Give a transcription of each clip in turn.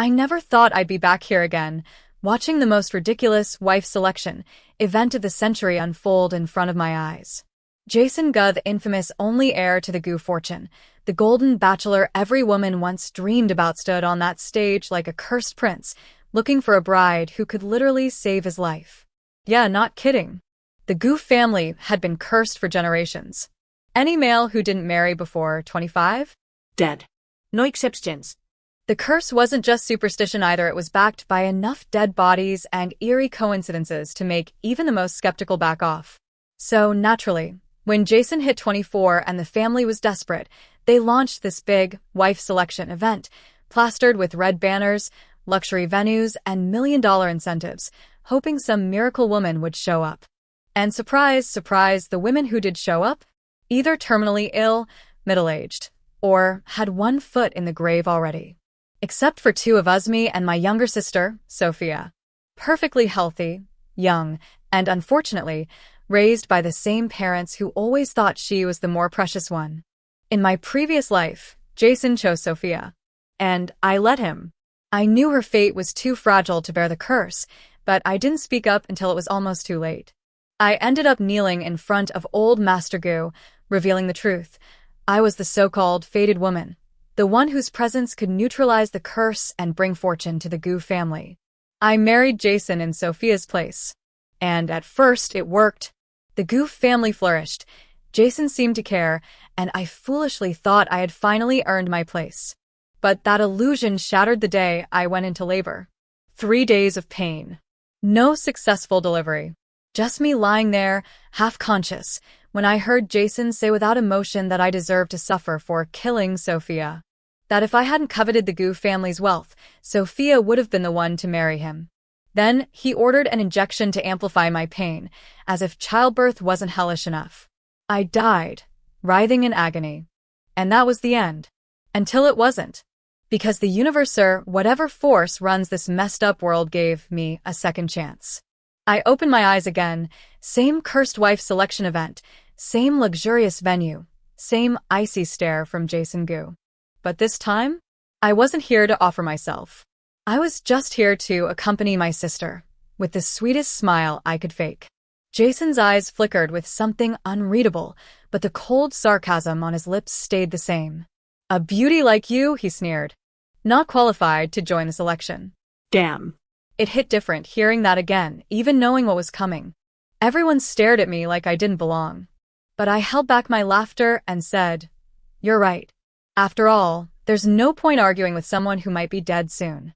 I never thought I'd be back here again, watching the most ridiculous wife selection event of the century unfold in front of my eyes. Jason Gu, the infamous only heir to the Gu fortune, the golden bachelor every woman once dreamed about, stood on that stage like a cursed prince, looking for a bride who could literally save his life. Yeah, not kidding. The Gu family had been cursed for generations. Any male who didn't marry before 25? Dead. No exceptions. The curse wasn't just superstition either, it was backed by enough dead bodies and eerie coincidences to make even the most skeptical back off. So, naturally, when Jason hit 24 and the family was desperate, they launched this big wife selection event, plastered with red banners, luxury venues, and million-dollar incentives, hoping some miracle woman would show up. And surprise, surprise, the women who did show up? Either terminally ill, middle-aged, or had one foot in the grave already. Except for two of us, me and my younger sister, Sophia. Perfectly healthy, young, and unfortunately, raised by the same parents who always thought she was the more precious one. In my previous life, Jason chose Sophia. And I let him. I knew her fate was too fragile to bear the curse, but I didn't speak up until it was almost too late. I ended up kneeling in front of old Master Gu, revealing the truth. I was the so-called fated woman, the one whose presence could neutralize the curse and bring fortune to the Gu family. I married Jason in Sophia's place. And at first it worked. The Gu family flourished. Jason seemed to care, and I foolishly thought I had finally earned my place. But that illusion shattered the day I went into labor. 3 days of pain. No successful delivery. Just me lying there, half-conscious, when I heard Jason say without emotion that I deserved to suffer for killing Sophia. That if I hadn't coveted the Gu family's wealth, Sophia would have been the one to marry him. Then he ordered an injection to amplify my pain, as if childbirth wasn't hellish enough. I died, writhing in agony. And that was the end. Until it wasn't. Because the universe, or whatever force runs this messed-up world, gave me a second chance. I opened my eyes again. Same cursed wife selection event, same luxurious venue, same icy stare from Jason Gu. But this time, I wasn't here to offer myself. I was just here to accompany my sister, with the sweetest smile I could fake. Jason's eyes flickered with something unreadable, but the cold sarcasm on his lips stayed the same. A beauty like you, he sneered. Not qualified to join the selection. Damn. It hit different hearing that again, even knowing what was coming. Everyone stared at me like I didn't belong. But I held back my laughter and said, "You're right. After all, there's no point arguing with someone who might be dead soon."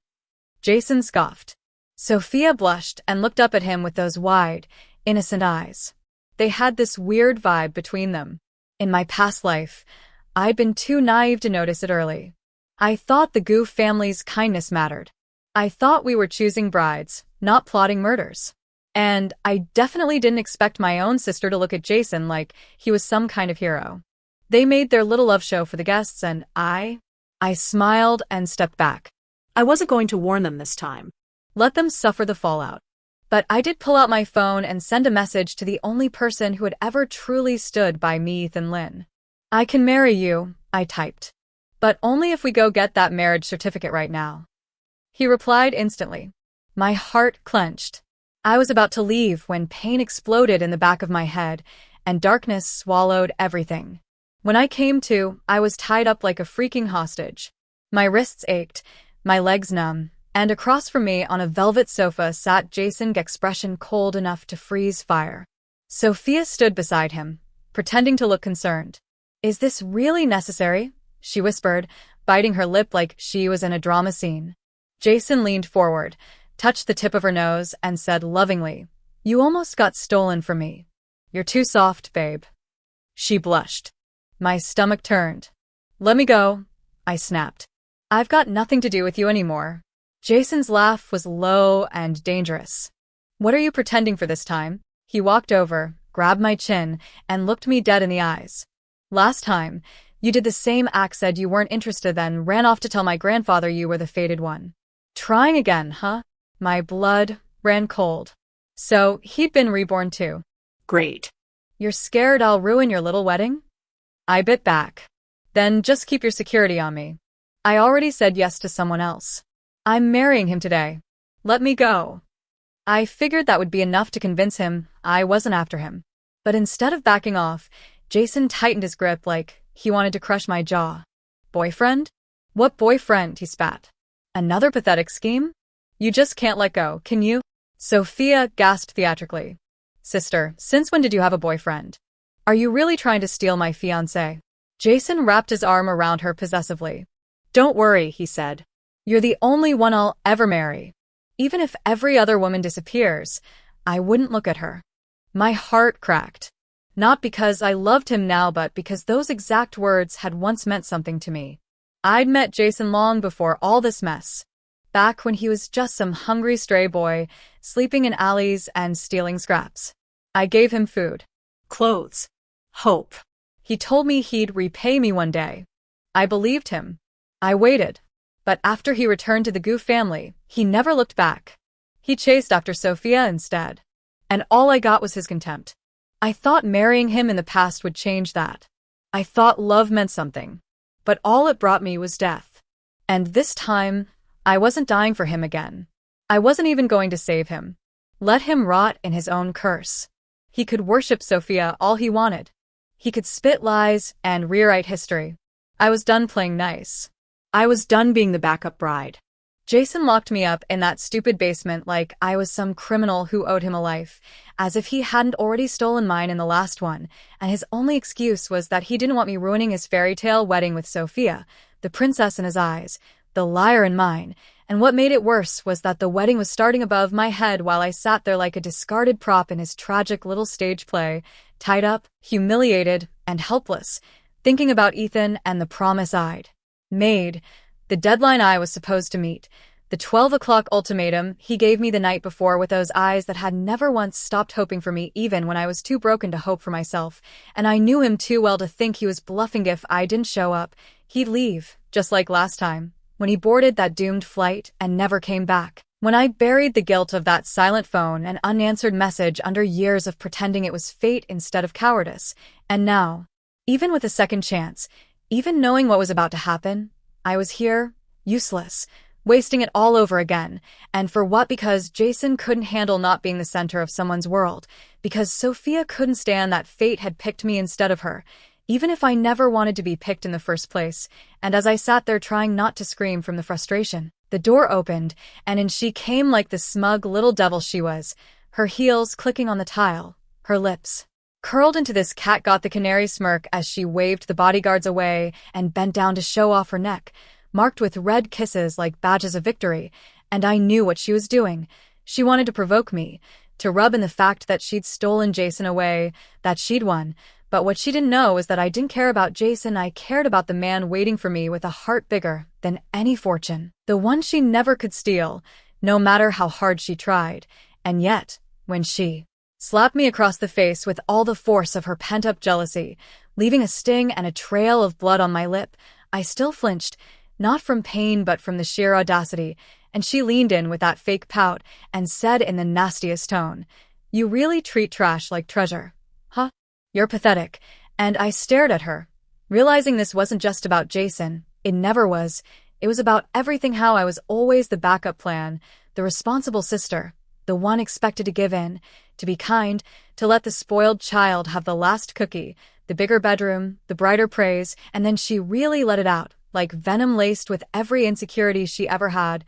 Jason scoffed. Sophia blushed and looked up at him with those wide, innocent eyes. They had this weird vibe between them. In my past life, I'd been too naive to notice it early. I thought the Gu family's kindness mattered. I thought we were choosing brides, not plotting murders. And I definitely didn't expect my own sister to look at Jason like he was some kind of hero. They made their little love show for the guests, and I smiled and stepped back. I wasn't going to warn them this time. Let them suffer the fallout. But I did pull out my phone and send a message to the only person who had ever truly stood by me, Ethan Lin. "I can marry you," I typed. "But only if we go get that marriage certificate right now." He replied instantly. My heart clenched. I was about to leave when pain exploded in the back of my head, and darkness swallowed everything. When I came to, I was tied up like a freaking hostage. My wrists ached, my legs numb, and across from me on a velvet sofa sat Jason, expression cold enough to freeze fire. Sophia stood beside him, pretending to look concerned. "Is this really necessary?" she whispered, biting her lip like she was in a drama scene. Jason leaned forward, touched the tip of her nose, and said lovingly, "You almost got stolen from me. You're too soft, babe." She blushed. My stomach turned. "Let me go," I snapped. "I've got nothing to do with you anymore." Jason's laugh was low and dangerous. "What are you pretending for this time?" He walked over, grabbed my chin, and looked me dead in the eyes. "Last time, you did the same act, said you weren't interested, then ran off to tell my grandfather you were the fated one. Trying again, huh?" My blood ran cold. So he'd been reborn too. Great. "You're scared I'll ruin your little wedding?" I bit back. "Then just keep your security on me. I already said yes to someone else." I'm marrying him today. Let me go. I figured that would be enough to convince him I wasn't after him. But instead of backing off, Jason tightened his grip like he wanted to crush my jaw. Boyfriend? What boyfriend? He spat. Another pathetic scheme? You just can't let go, can you? Sophia gasped theatrically. Sister, since when did you have a boyfriend? Are you really trying to steal my fiancé? Jason wrapped his arm around her possessively. Don't worry, he said. You're the only one I'll ever marry. Even if every other woman disappears, I wouldn't look at her. My heart cracked. Not because I loved him now, but because those exact words had once meant something to me. I'd met Jason long before all this mess. Back when he was just some hungry stray boy, sleeping in alleys and stealing scraps. I gave him food, Clothes. Hope. he told me he'd repay me one day. I believed him. I waited. But after he returned to the Goof family, he never looked back. He chased after Sophia instead. And all I got was his contempt. I thought marrying him in the past would change that. I thought love meant something. But all it brought me was death. And this time, I wasn't dying for him again. I wasn't even going to save him. Let him rot in his own curse. He could worship Sophia all he wanted. He could spit lies and rewrite history. I was done playing nice. I was done being the backup bride. Jason locked me up in that stupid basement like I was some criminal who owed him a life, as if he hadn't already stolen mine in the last one, and his only excuse was that he didn't want me ruining his fairy tale wedding with Sophia, the princess in his eyes, the liar in mine, and what made it worse was that the wedding was starting above my head while I sat there like a discarded prop in his tragic little stage play, tied up, humiliated, and helpless, thinking about Ethan and the promise I'd made, the deadline I was supposed to meet, the 12 o'clock ultimatum he gave me the night before with those eyes that had never once stopped hoping for me even when I was too broken to hope for myself, and I knew him too well to think he was bluffing. If I didn't show up, he'd leave, just like last time, when he boarded that doomed flight and never came back. When I buried the guilt of that silent phone and unanswered message under years of pretending it was fate instead of cowardice, and now, even with a second chance, even knowing what was about to happen, I was here, useless, wasting it all over again. And for what? Because Jason couldn't handle not being the center of someone's world. Because Sophia couldn't stand that fate had picked me instead of her, even if I never wanted to be picked in the first place. And as I sat there trying not to scream from the frustration, the door opened, and in she came like the smug little devil she was, her heels clicking on the tile, her lips curled into this cat got the canary smirk as she waved the bodyguards away and bent down to show off her neck, marked with red kisses like badges of victory, and I knew what she was doing. She wanted to provoke me, to rub in the fact that she'd stolen Jason away, that she'd won. But what she didn't know is that I didn't care about Jason. I cared about the man waiting for me with a heart bigger than any fortune, the one she never could steal, no matter how hard she tried. And yet, when she slapped me across the face with all the force of her pent-up jealousy, leaving a sting and a trail of blood on my lip, I still flinched, not from pain but from the sheer audacity, and she leaned in with that fake pout and said in the nastiest tone, "You really treat trash like treasure, huh? You're pathetic." And I stared at her, realizing this wasn't just about Jason. It never was. It was about everything. How I was always the backup plan, the responsible sister, the one expected to give in, to be kind, to let the spoiled child have the last cookie, the bigger bedroom, the brighter praise, and then she really let it out, like venom laced with every insecurity she ever had.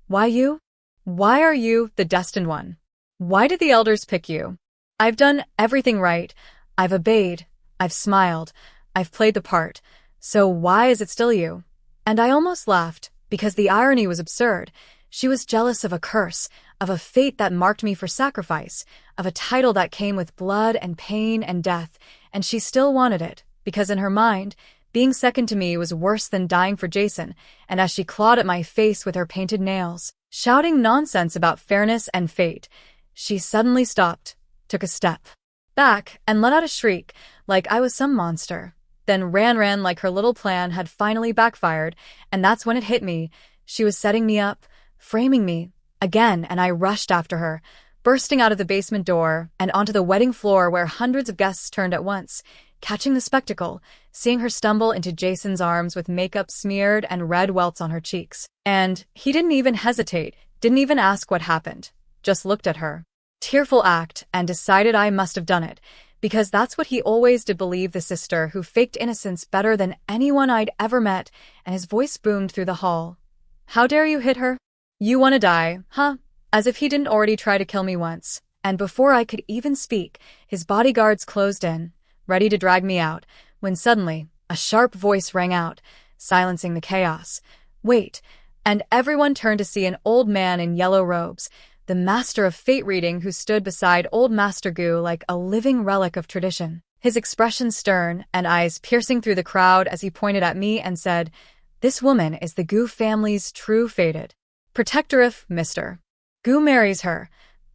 Why you? Why are you the destined one? Why did the elders pick you? I've done everything right. I've obeyed. I've smiled. I've played the part. So why is it still you? And I almost laughed, because the irony was absurd. She was jealous of a curse, of a fate that marked me for sacrifice, of a title that came with blood and pain and death, and she still wanted it, because in her mind, being second to me was worse than dying for Jason. And as she clawed at my face with her painted nails, shouting nonsense about fairness and fate, she suddenly stopped, took a step back, and let out a shriek, like I was some monster. Then ran like her little plan had finally backfired, and that's when it hit me. She was setting me up, framing me, again, and I rushed after her, bursting out of the basement door and onto the wedding floor where hundreds of guests turned at once, catching the spectacle, seeing her stumble into Jason's arms with makeup smeared and red welts on her cheeks. And he didn't even hesitate, didn't even ask what happened, just looked at her. Tearful act, and decided I must have done it, because that's what he always did, believe the sister who faked innocence better than anyone I'd ever met, and his voice boomed through the hall. How dare you hit her? You wanna die, huh? As if he didn't already try to kill me once. And before I could even speak, his bodyguards closed in, ready to drag me out, when suddenly, a sharp voice rang out, silencing the chaos. Wait, and everyone turned to see an old man in yellow robes, the master of fate reading, who stood beside old Master Gu like a living relic of tradition. His expression stern and eyes piercing through the crowd as he pointed at me and said, "This woman is the Gu family's true fated protector. If Mr. Gu marries her,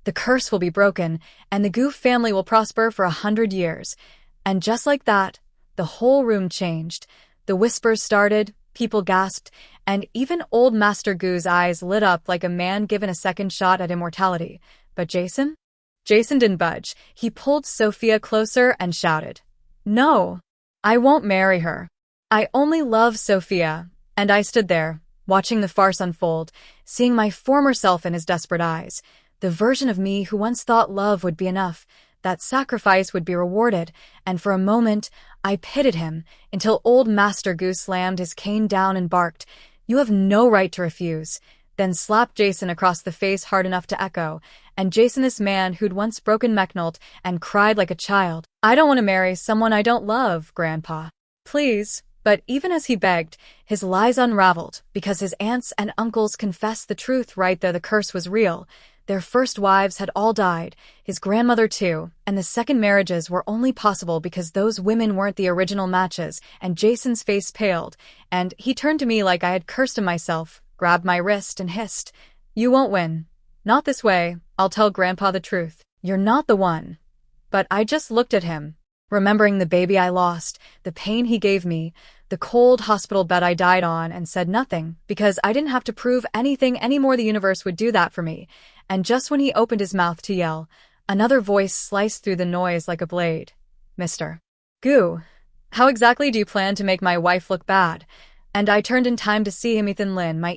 the curse will be broken, and the Gu family will prosper for 100 years. And just like that, the whole room changed. The whispers started, people gasped, and even old Master Gu's eyes lit up like a man given a second shot at immortality. But Jason? Jason didn't budge. He pulled Sophia closer and shouted, "No, I won't marry her. I only love Sophia." And I stood there, watching the farce unfold, seeing my former self in his desperate eyes. The version of me who once thought love would be enough, that sacrifice would be rewarded, and for a moment, I pitied him, until old Master Gu slammed his cane down and barked, "You have no right to refuse," then slapped Jason across the face hard enough to echo, and Jason, this man who'd once broken Mechnolt and cried like a child, "I don't want to marry someone I don't love, Grandpa. Please." But even as he begged, his lies unraveled, because his aunts and uncles confessed the truth right there. The curse was real. Their first wives had all died, his grandmother too, and the second marriages were only possible because those women weren't the original matches, and Jason's face paled, and he turned to me like I had cursed him myself, grabbed my wrist and hissed, "You won't win. Not this way. I'll tell Grandpa the truth. You're not the one." But I just looked at him, remembering the baby I lost, the pain he gave me, the cold hospital bed I died on, and said nothing, because I didn't have to prove anything anymore. The universe would do that for me. And just when he opened his mouth to yell, another voice sliced through the noise like a blade. "Mr. Gu, how exactly do you plan to make my wife look bad?" And I turned in time to see him, Ethan Lin, my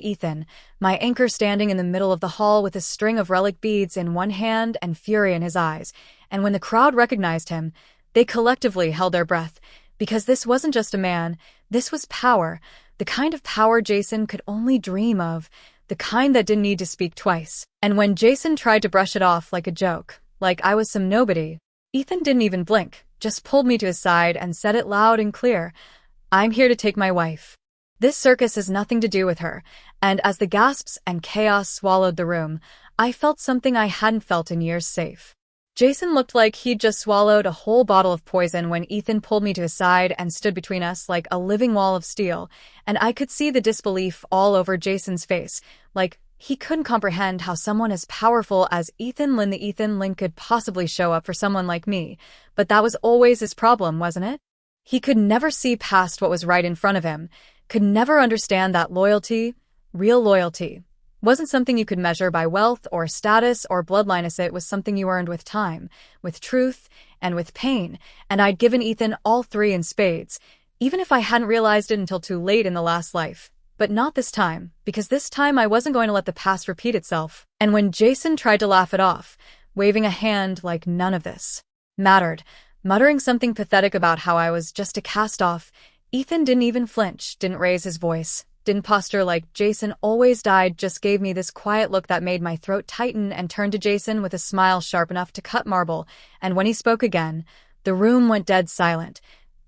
anchor, standing in the middle of the hall with a string of relic beads in one hand and fury in his eyes. And when the crowd recognized him, they collectively held their breath, because this wasn't just a man, this was power, the kind of power Jason could only dream of, the kind that didn't need to speak twice. And when Jason tried to brush it off like a joke, like I was some nobody, Ethan didn't even blink, just pulled me to his side and said it loud and clear, "I'm here to take my wife. This circus has nothing to do with her." And as the gasps and chaos swallowed the room, I felt something I hadn't felt in years. Safe. Jason looked like he'd just swallowed a whole bottle of poison when Ethan pulled me to his side and stood between us like a living wall of steel, and I could see the disbelief all over Jason's face, like he couldn't comprehend how someone as powerful as Ethan Lin, the Ethan Lin, could possibly show up for someone like me. But that was always his problem, wasn't it? He could never see past what was right in front of him, could never understand that loyalty, real loyalty, wasn't something you could measure by wealth or status or bloodline. It was something you earned with time, with truth, and with pain, and I'd given Ethan all three in spades, even if I hadn't realized it until too late in the last life. But not this time, because this time I wasn't going to let the past repeat itself. And when Jason tried to laugh it off, waving a hand like none of this mattered, muttering something pathetic about how I was just a cast-off, Ethan didn't even flinch, didn't raise his voice, didn't posture like Jason always died, just gave me this quiet look that made my throat tighten, and turned to Jason with a smile sharp enough to cut marble. And when he spoke again, the room went dead silent.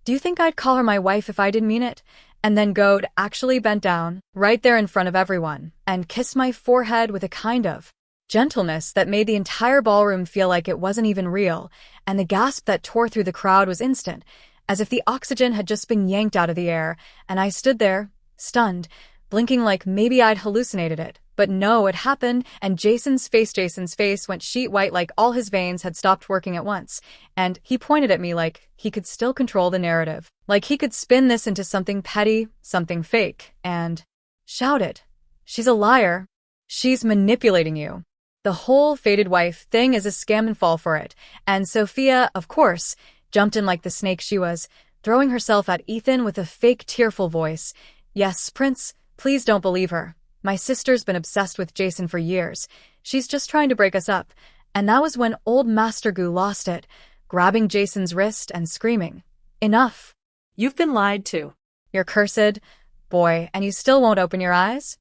"Do you think I'd call her my wife if I didn't mean it?" And then Goad actually bent down, right there in front of everyone, and kissed my forehead with a kind of gentleness that made the entire ballroom feel like it wasn't even real, and the gasp that tore through the crowd was instant, as if the oxygen had just been yanked out of the air, and I stood there, stunned, blinking like maybe I'd hallucinated it. But no, it happened, and Jason's face went sheet white, like all his veins had stopped working at once, and he pointed at me like he could still control the narrative, like he could spin this into something petty, something fake, and shouted, "She's a liar. She's manipulating you. The whole fated wife thing is a scam, and fall for it." And Sophia, of course, jumped in like the snake she was, throwing herself at Ethan with a fake tearful voice. "Yes, Prince, please don't believe her. My sister's been obsessed with Jason for years. She's just trying to break us up." And that was when old Master Gu lost it, grabbing Jason's wrist and screaming, "Enough! You've been lied to." You're cursed, boy, and you still won't open your eyes?"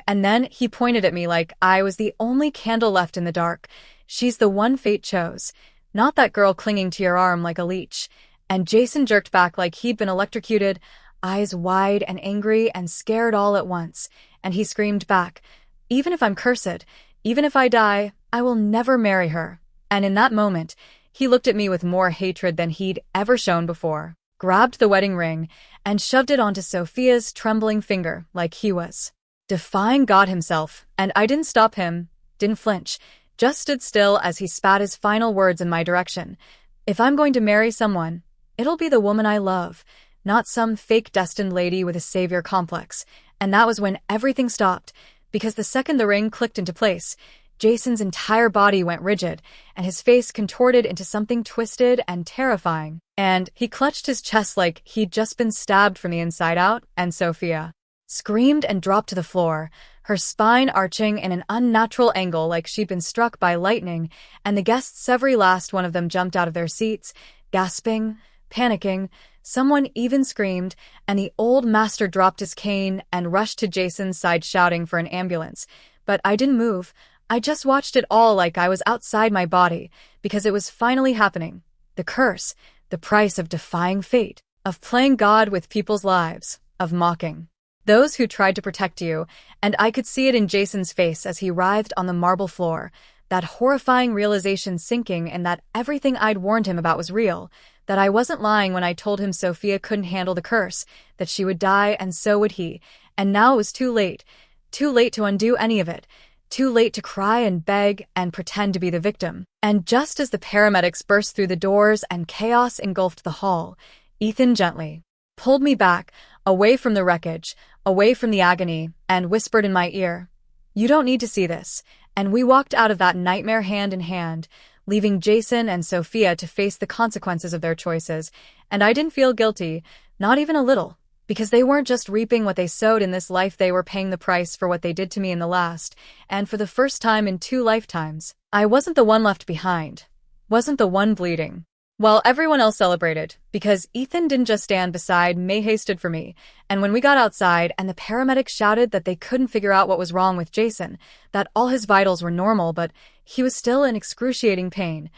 And then he pointed at me like I was the only candle left in the dark. "She's the one fate chose, not that girl clinging to your arm like a leech." And Jason jerked back like he'd been electrocuted, eyes wide and angry and scared all at once. And he screamed back, "Even if I'm cursed, even if I die, I will never marry her." And in that moment, he looked at me with more hatred than he'd ever shown before, grabbed the wedding ring, and shoved it onto Sophia's trembling finger like he was defying God himself. And I didn't stop him, didn't flinch, just stood still as he spat his final words in my direction. "If I'm going to marry someone, it'll be the woman I love, not some fake destined lady with a savior complex." And that was when everything stopped, because the second the ring clicked into place, Jason's entire body went rigid, and his face contorted into something twisted and terrifying. And he clutched his chest like he'd just been stabbed from the inside out, and Sophia screamed and dropped to the floor, her spine arching in an unnatural angle like she'd been struck by lightning, and the guests, every last one of them, jumped out of their seats, gasping, panicking. Someone even screamed, and the old master dropped his cane and rushed to Jason's side shouting for an ambulance. But I didn't move. I just watched it all like I was outside my body, because it was finally happening. The curse, the price of defying fate, of playing God with people's lives, of mocking those who tried to protect you. And I could see it in Jason's face as he writhed on the marble floor, that horrifying realization sinking in that everything I'd warned him about was real, that I wasn't lying when I told him Sophia couldn't handle the curse, that she would die and so would he. And now it was too late to undo any of it, too late to cry and beg and pretend to be the victim. And just as the paramedics burst through the doors and chaos engulfed the hall, Ethan gently pulled me back, away from the wreckage, away from the agony, and whispered in my ear, "You don't need to see this." And we walked out of that nightmare hand in hand, leaving Jason and Sophia to face the consequences of their choices. And I didn't feel guilty, not even a little, because they weren't just reaping what they sowed in this life, they were paying the price for what they did to me in the last. And for the first time in 2 lifetimes, I wasn't the one left behind, wasn't the one bleeding, while everyone else celebrated, because Ethan didn't just stand beside me, he stood for me. And when we got outside and the paramedics shouted that they couldn't figure out what was wrong with Jason, that all his vitals were normal but he was still in excruciating pain,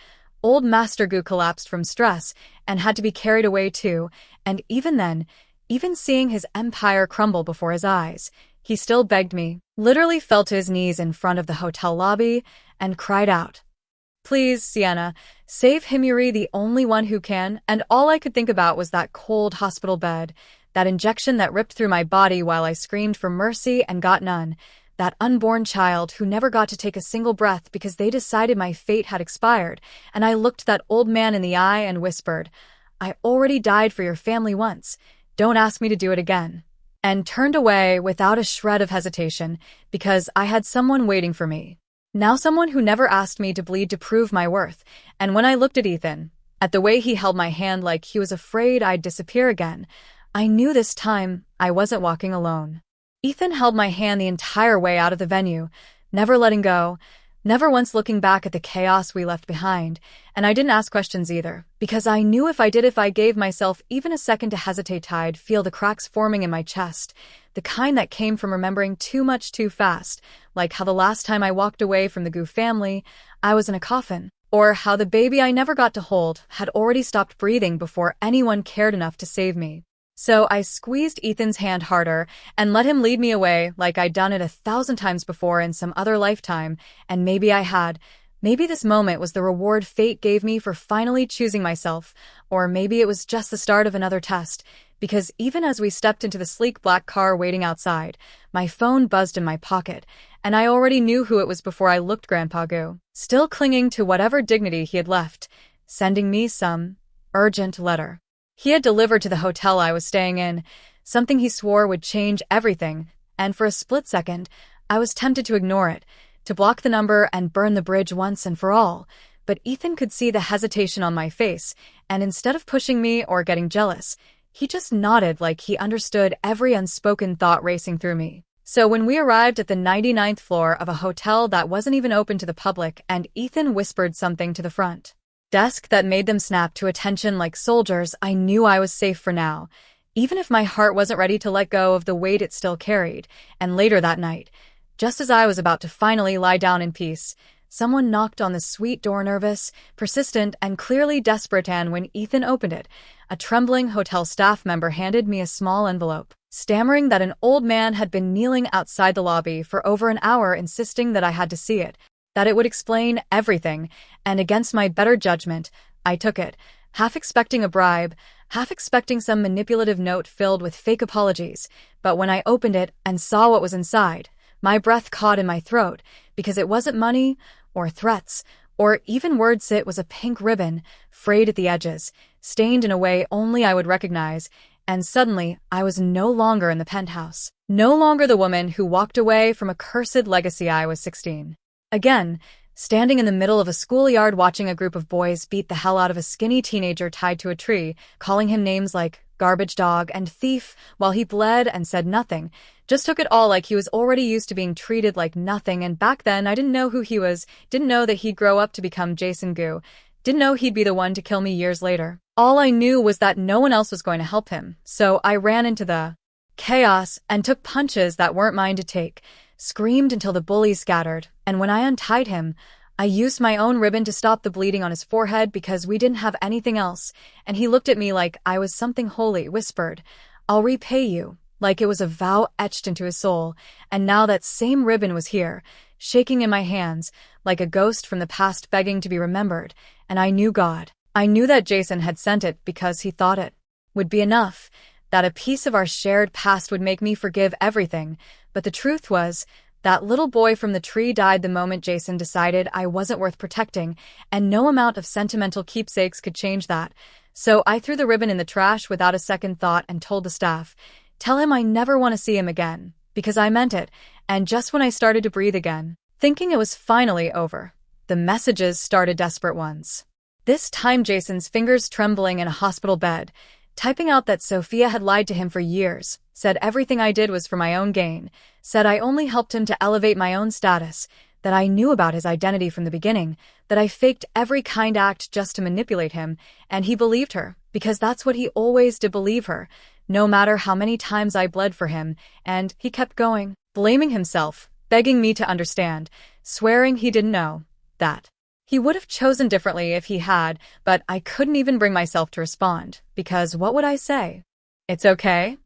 old Master Gu collapsed from stress and had to be carried away too. And even then, even seeing his empire crumble before his eyes, he still begged me, literally fell to his knees in front of the hotel lobby and cried out, "Please, Sienna, save him, you're the only one who can." And all I could think about was that cold hospital bed, that injection that ripped through my body while I screamed for mercy and got none, that unborn child who never got to take a single breath because they decided my fate had expired. And I looked that old man in the eye and whispered, "I already died for your family once. Don't ask me to do it again." And turned away without a shred of hesitation, because I had someone waiting for me. Now someone who never asked me to bleed to prove my worth. And when I looked at Ethan, at the way he held my hand like he was afraid I'd disappear again, I knew this time I wasn't walking alone. Ethan held my hand the entire way out of the venue, never letting go, never once looking back at the chaos we left behind. And I didn't ask questions either, because I knew if I did, if I gave myself even a second to hesitate, I'd feel the cracks forming in my chest, the kind that came from remembering too much too fast, like how the last time I walked away from the Gu family, I was in a coffin, or how the baby I never got to hold had already stopped breathing before anyone cared enough to save me. So I squeezed Ethan's hand harder and let him lead me away like I'd done it 1,000 times before in some other lifetime. And maybe I had. Maybe this moment was the reward fate gave me for finally choosing myself, or maybe it was just the start of another test, because even as we stepped into the sleek black car waiting outside, my phone buzzed in my pocket, and I already knew who it was before I looked. Grandpa Gu, still clinging to whatever dignity he had left, sending me some urgent letter. He had delivered to the hotel I was staying in, something he swore would change everything, and for a split second, I was tempted to ignore it, to block the number and burn the bridge once and for all. but Ethan could see the hesitation on my face, and instead of pushing me or getting jealous, he just nodded like he understood every unspoken thought racing through me. So when we arrived at the 99th floor of a hotel that wasn't even open to the public and Ethan whispered something to the front desk that made them snap to attention like soldiers, I knew I was safe for now, even if my heart wasn't ready to let go of the weight it still carried. And later that night, just as I was about to finally lie down in peace, someone knocked on the suite door, nervous, persistent, and clearly desperate, and when Ethan opened it, a trembling hotel staff member handed me a small envelope, stammering that an old man had been kneeling outside the lobby for over an hour insisting that I had to see it, that it would explain everything, and against my better judgment, I took it, half expecting a bribe, half expecting some manipulative note filled with fake apologies. But when I opened it and saw what was inside, my breath caught in my throat, because it wasn't money, or threats, or even words. It was a pink ribbon, frayed at the edges, stained in a way only I would recognize, and suddenly I was no longer in the penthouse, no longer the woman who walked away from a cursed legacy. I was 16. Again, standing in the middle of a schoolyard watching a group of boys beat the hell out of a skinny teenager tied to a tree, calling him names like garbage dog and thief while he bled and said nothing, just took it all like he was already used to being treated like nothing. And back then I didn't know who he was, didn't know that he'd grow up to become Jason Gu, didn't know he'd be the one to kill me years later. All I knew was that no one else was going to help him, so I ran into the chaos and took punches that weren't mine to take, screamed until the bullies scattered, and when I untied him, I used my own ribbon to stop the bleeding on his forehead because we didn't have anything else, and he looked at me like I was something holy, whispered, "I'll repay you," like it was a vow etched into his soul. And now that same ribbon was here, shaking in my hands, like a ghost from the past begging to be remembered, and I knew God. I knew that Jason had sent it because he thought it would be enough, that a piece of our shared past would make me forgive everything. But the truth was, that little boy from the tree died the moment Jason decided I wasn't worth protecting, and no amount of sentimental keepsakes could change that. So I threw the ribbon in the trash without a second thought and told the staff, "Tell him I never want to see him again," because I meant it. And just when I started to breathe again, thinking it was finally over, the messages started, desperate ones. This time Jason's fingers trembling in a hospital bed, typing out that Sophia had lied to him for years, said everything I did was for my own gain, said I only helped him to elevate my own status, that I knew about his identity from the beginning, that I faked every kind act just to manipulate him, and he believed her, because that's what he always did, believe her, no matter how many times I bled for him, and he kept going, blaming himself, begging me to understand, swearing he didn't know, that he would have chosen differently if he had, but I couldn't even bring myself to respond, because what would I say? "It's okay?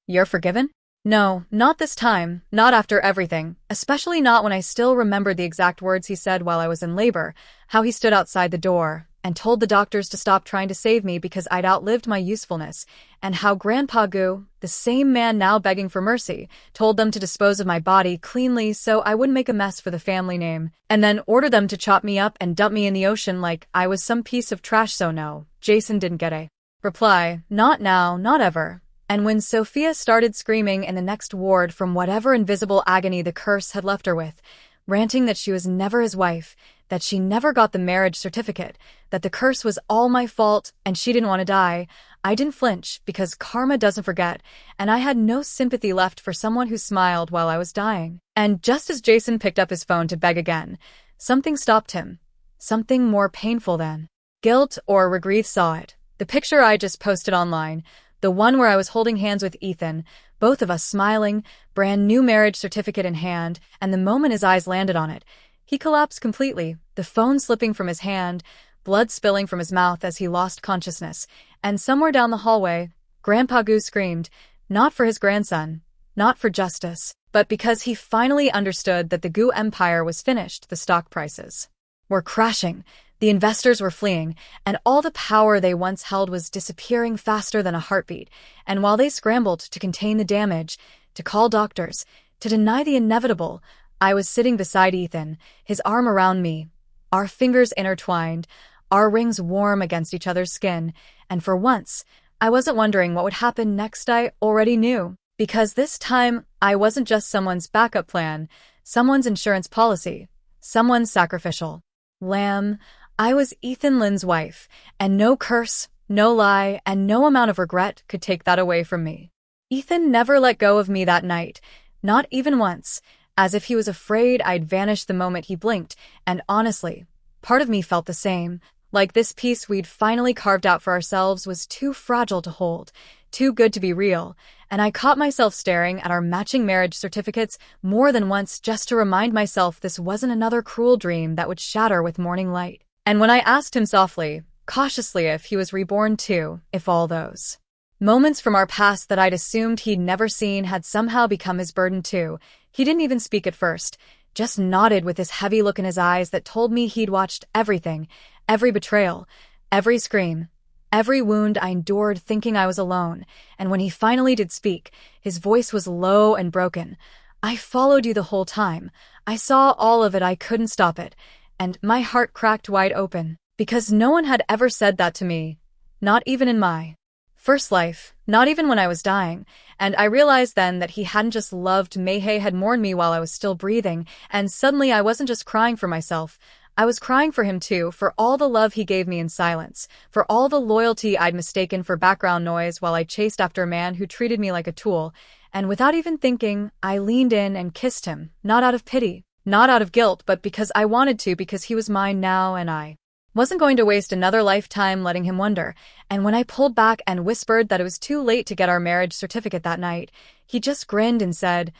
You're forgiven?" No, not this time, not after everything, especially not when I still remembered the exact words he said while I was in labor, how he stood outside the door and told the doctors to stop trying to save me because I'd outlived my usefulness, and how Grandpa Gu, the same man now begging for mercy, told them to dispose of my body cleanly so I wouldn't make a mess for the family name, and then ordered them to chop me up and dump me in the ocean like I was some piece of trash. So no, Jason didn't get a reply, not now, not ever. And when Sophia started screaming in the next ward from whatever invisible agony the curse had left her with, ranting that she was never his wife, that she never got the marriage certificate, that the curse was all my fault and she didn't want to die, I didn't flinch because karma doesn't forget, and I had no sympathy left for someone who smiled while I was dying. And just as Jason picked up his phone to beg again, something stopped him. Something more painful than guilt or regret. Saw it. The picture I just posted online, the one where I was holding hands with Ethan, both of us smiling, brand new marriage certificate in hand, and the moment his eyes landed on it, he collapsed completely, the phone slipping from his hand, blood spilling from his mouth as he lost consciousness, and somewhere down the hallway, Grandpa Gu screamed, not for his grandson, not for justice, but because he finally understood that the Gu empire was finished. The stock prices were crashing, the investors were fleeing, and all the power they once held was disappearing faster than a heartbeat. And while they scrambled to contain the damage, to call doctors, to deny the inevitable, I was sitting beside Ethan, his arm around me, our fingers intertwined, our rings warm against each other's skin, and for once, I wasn't wondering what would happen next. I already knew, because this time, I wasn't just someone's backup plan, someone's insurance policy, someone's sacrificial lamb. I was Ethan Lynn's wife, and no curse, no lie, and no amount of regret could take that away from me. Ethan never let go of me that night, not even once, as if he was afraid I'd vanish the moment he blinked, and honestly, part of me felt the same, like this piece we'd finally carved out for ourselves was too fragile to hold, too good to be real, and I caught myself staring at our matching marriage certificates more than once just to remind myself this wasn't another cruel dream that would shatter with morning light. And when I asked him softly, cautiously if he was reborn too, if all those moments from our past that I'd assumed he'd never seen had somehow become his burden too, he didn't even speak at first, just nodded with this heavy look in his eyes that told me he'd watched everything, every betrayal, every scream, every wound I endured thinking I was alone, and when he finally did speak, his voice was low and broken. I followed you the whole time. I saw all of it, I couldn't stop it, and my heart cracked wide open, because no one had ever said that to me, not even in my first life, not even when I was dying, and I realized then that he hadn't just loved me, he had mourned me while I was still breathing, and suddenly I wasn't just crying for myself, I was crying for him too, for all the love he gave me in silence, for all the loyalty I'd mistaken for background noise while I chased after a man who treated me like a tool, and without even thinking, I leaned in and kissed him, not out of pity, not out of guilt, but because I wanted to, because he was mine now and I wasn't going to waste another lifetime letting him wonder, and when I pulled back and whispered that it was too late to get our marriage certificate that night, he just grinned and said,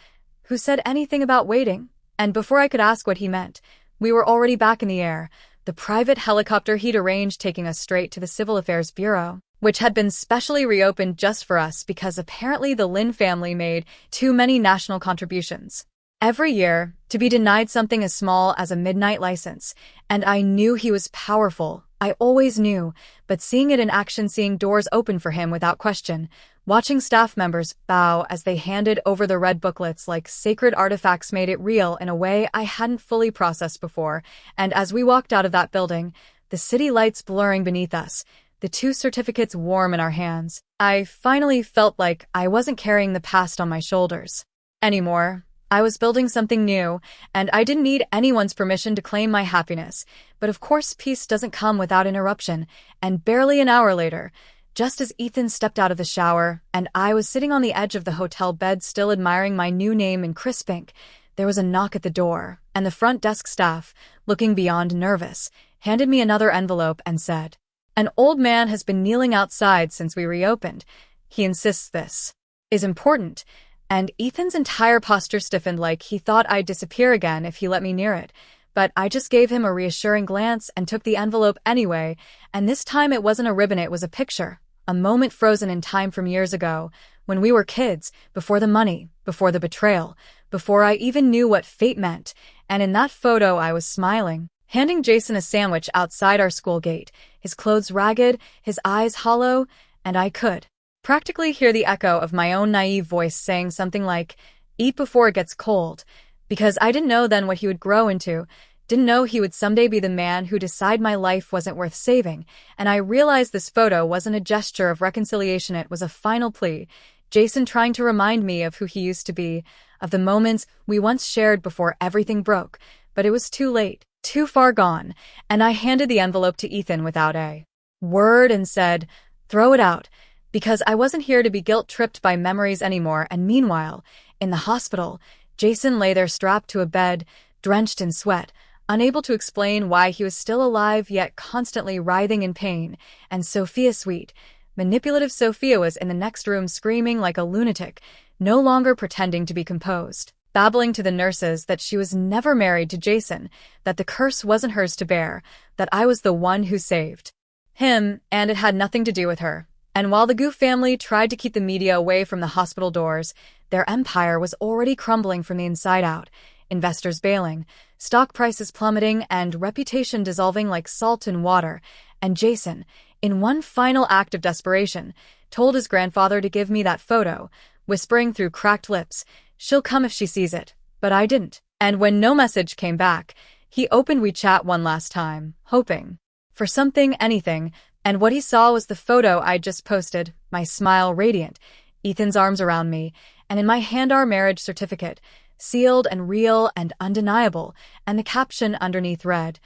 "Who said anything about waiting?" And before I could ask what he meant, we were already back in the air, the private helicopter he'd arranged taking us straight to the Civil Affairs Bureau, which had been specially reopened just for us because apparently the Lynn family made too many national contributions every year to be denied something as small as a midnight license, and I knew he was powerful. I always knew, but seeing it in action, seeing doors open for him without question, watching staff members bow as they handed over the red booklets like sacred artifacts made it real in a way I hadn't fully processed before, and as we walked out of that building, the city lights blurring beneath us, the two certificates warm in our hands, I finally felt like I wasn't carrying the past on my shoulders anymore. I was building something new, and I didn't need anyone's permission to claim my happiness. But of course, peace doesn't come without interruption, and barely an hour later, just as Ethan stepped out of the shower, and I was sitting on the edge of the hotel bed still admiring my new name in crisp ink, there was a knock at the door, and the front desk staff, looking beyond nervous, handed me another envelope and said, "An old man has been kneeling outside since we reopened. He insists this is important." And Ethan's entire posture stiffened like he thought I'd disappear again if he let me near it. But I just gave him a reassuring glance and took the envelope anyway, and this time it wasn't a ribbon, it was a picture, a moment frozen in time from years ago, when we were kids, before the money, before the betrayal, before I even knew what fate meant, and in that photo I was smiling, handing Jason a sandwich outside our school gate, his clothes ragged, his eyes hollow, and I could practically hear the echo of my own naive voice saying something like, "Eat before it gets cold," because I didn't know then what he would grow into, didn't know he would someday be the man who'd decide my life wasn't worth saving, and I realized this photo wasn't a gesture of reconciliation, it was a final plea, Jason trying to remind me of who he used to be, of the moments we once shared before everything broke, but it was too late, too far gone, and I handed the envelope to Ethan without a word and said, "Throw it out," because I wasn't here to be guilt-tripped by memories anymore, and meanwhile, in the hospital, Jason lay there strapped to a bed, drenched in sweat, unable to explain why he was still alive yet constantly writhing in pain, and Sophia, sweet, manipulative Sophia, was in the next room screaming like a lunatic, no longer pretending to be composed, babbling to the nurses that she was never married to Jason, that the curse wasn't hers to bear, that I was the one who saved him, and it had nothing to do with her. And while the Goof family tried to keep the media away from the hospital doors, their empire was already crumbling from the inside out, investors bailing, stock prices plummeting, and reputation dissolving like salt in water, and Jason, in one final act of desperation, told his grandfather to give me that photo, whispering through cracked lips, "She'll come if she sees it," but I didn't. And when no message came back, he opened WeChat one last time, hoping for something, anything, and what he saw was the photo I'd just posted, my smile radiant, Ethan's arms around me, and in my hand our marriage certificate, sealed and real and undeniable, and the caption underneath read,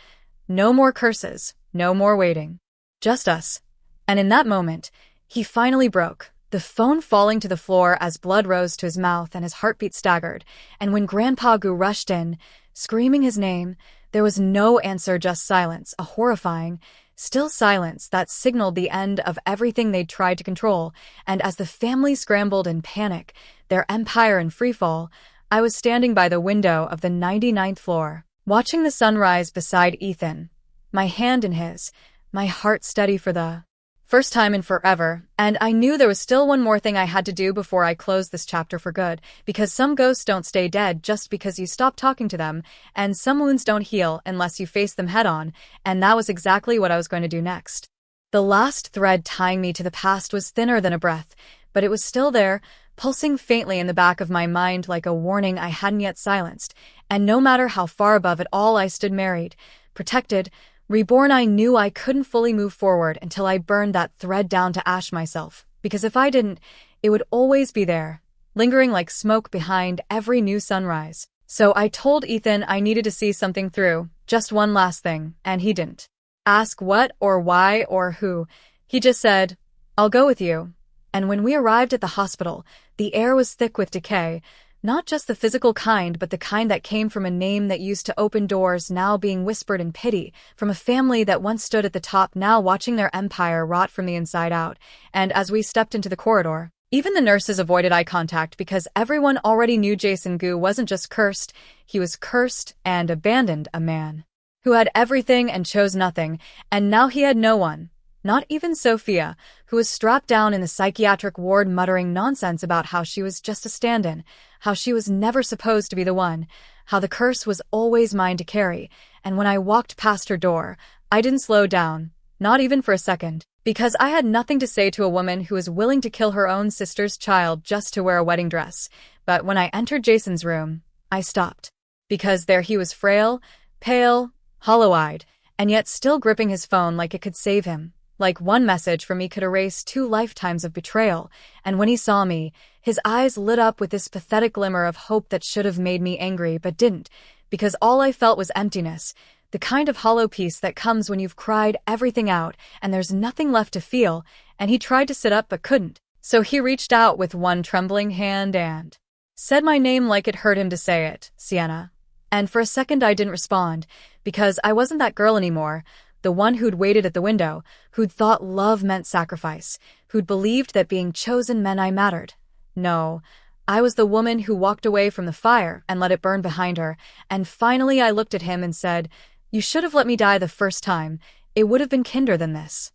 No more curses, no more waiting. Just us. And in that moment, he finally broke, the phone falling to the floor as blood rose to his mouth and his heartbeat staggered, and when Grandpa Gu rushed in, screaming his name, there was no answer, just silence, a horrifying, still silence that signaled the end of everything they'd tried to control, and as the family scrambled in panic, their empire in freefall, I was standing by the window of the 99th floor, watching the sunrise beside Ethan, my hand in his, my heart steady for the first time in forever, and I knew there was still one more thing I had to do before I closed this chapter for good, because some ghosts don't stay dead just because you stop talking to them, and some wounds don't heal unless you face them head-on, and that was exactly what I was going to do next. The last thread tying me to the past was thinner than a breath, but it was still there, pulsing faintly in the back of my mind like a warning I hadn't yet silenced, and no matter how far above it all I stood married, protected, reborn, I knew I couldn't fully move forward until I burned that thread down to ash myself, because if I didn't, it would always be there, lingering like smoke behind every new sunrise. So I told Ethan I needed to see something through, just one last thing, and he didn't ask what or why or who. He just said, "I'll go with you." And when we arrived at the hospital, the air was thick with decay, not just the physical kind, but the kind that came from a name that used to open doors now being whispered in pity, from a family that once stood at the top now watching their empire rot from the inside out. And as we stepped into the corridor, even the nurses avoided eye contact because everyone already knew Jason Gu wasn't just cursed, he was cursed and abandoned, a man who had everything and chose nothing, and now he had no one. Not even Sophia, who was strapped down in the psychiatric ward muttering nonsense about how she was just a stand-in, how she was never supposed to be the one, how the curse was always mine to carry, and when I walked past her door, I didn't slow down, not even for a second, because I had nothing to say to a woman who was willing to kill her own sister's child just to wear a wedding dress. But when I entered Jason's room, I stopped, because there he was, frail, pale, hollow-eyed, and yet still gripping his phone like it could save him. Like one message from me could erase 2 lifetimes of betrayal, and when he saw me, his eyes lit up with this pathetic glimmer of hope that should have made me angry but didn't, because all I felt was emptiness, the kind of hollow peace that comes when you've cried everything out and there's nothing left to feel, and he tried to sit up but couldn't. So he reached out with one trembling hand and said my name like it hurt him to say it, Sienna. And for a second I didn't respond, because I wasn't that girl anymore, the one who'd waited at the window, who'd thought love meant sacrifice, who'd believed that being chosen meant I mattered. No, I was the woman who walked away from the fire and let it burn behind her, and finally I looked at him and said, "You should have let me die the first time, it would have been kinder than this."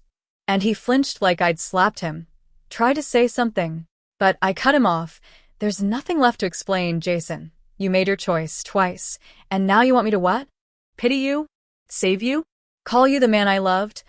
And he flinched like I'd slapped him, tried to say something, but I cut him off. "There's nothing left to explain, Jason. You made your choice twice, and now you want me to what? Pity you? Save you? Call you the man I loved?"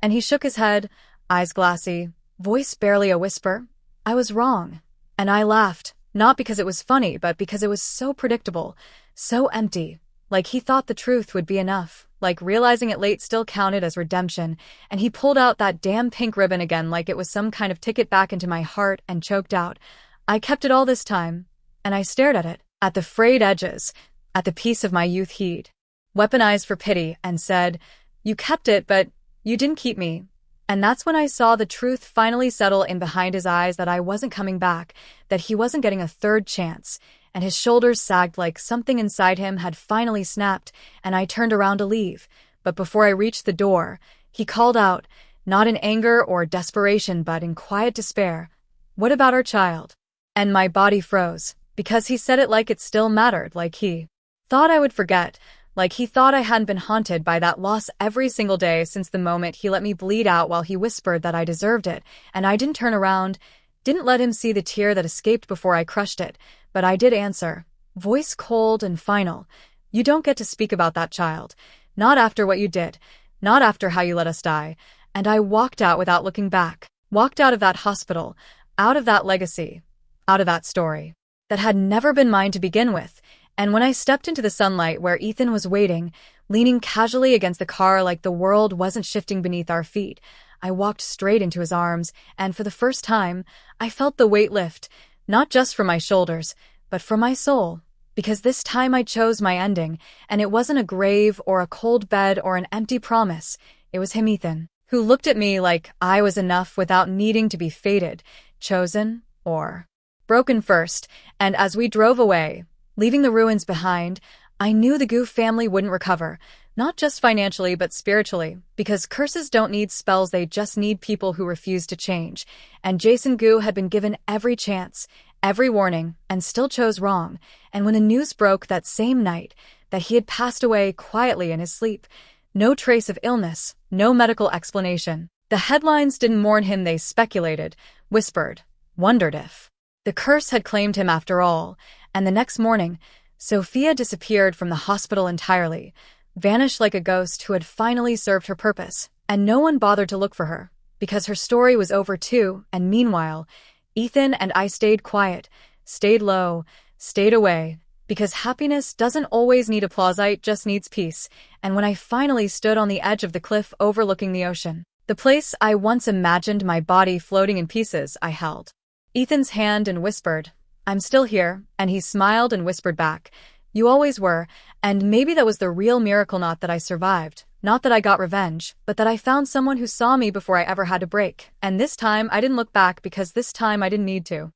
And he shook his head, eyes glassy, voice barely a whisper. I was wrong. And I laughed, not because it was funny, but because it was so predictable, so empty, like he thought the truth would be enough, like realizing it late still counted as redemption, and he pulled out that damn pink ribbon again like it was some kind of ticket back into my heart and choked out, "I kept it all this time," and I stared at it, at the frayed edges, at the piece of my youth he'd weaponized for pity, and said, "You kept it, but you didn't keep me." And that's when I saw the truth finally settle in behind his eyes, that I wasn't coming back, that he wasn't getting a third chance, and his shoulders sagged like something inside him had finally snapped, and I turned around to leave. But before I reached the door, he called out, not in anger or desperation but in quiet despair, "What about our child?" And my body froze, because he said it like it still mattered, like he thought I would forget, like he thought I hadn't been haunted by that loss every single day since the moment he let me bleed out while he whispered that I deserved it, and I didn't turn around, didn't let him see the tear that escaped before I crushed it, but I did answer, voice cold and final, "You don't get to speak about that child, not after what you did, not after how you let us die." And I walked out without looking back, walked out of that hospital, out of that legacy, out of that story that had never been mine to begin with. And when I stepped into the sunlight where Ethan was waiting, leaning casually against the car like the world wasn't shifting beneath our feet, I walked straight into his arms, and for the first time, I felt the weight lift, not just from my shoulders, but from my soul. Because this time I chose my ending, and it wasn't a grave or a cold bed or an empty promise. It was him, Ethan, who looked at me like I was enough without needing to be fated, chosen, or broken first. And as we drove away, leaving the ruins behind, I knew the Goof family wouldn't recover, not just financially but spiritually, because curses don't need spells, they just need people who refuse to change. And Jason Goo had been given every chance, every warning, and still chose wrong. And when the news broke that same night that he had passed away quietly in his sleep, no trace of illness, no medical explanation, the headlines didn't mourn him, they speculated, whispered, wondered if the curse had claimed him after all. And the next morning, Sophia disappeared from the hospital entirely, vanished like a ghost who had finally served her purpose, and no one bothered to look for her, because her story was over too. And meanwhile, Ethan and I stayed quiet, stayed low, stayed away, because happiness doesn't always need applause, it just needs peace. And when I finally stood on the edge of the cliff overlooking the ocean, the place I once imagined my body floating in pieces, I held Ethan's hand and whispered, "I'm still here," and he smiled and whispered back, "You always were." And maybe that was the real miracle, not that I survived, not that I got revenge, but that I found someone who saw me before I ever had to break. And this time I didn't look back, because this time I didn't need to.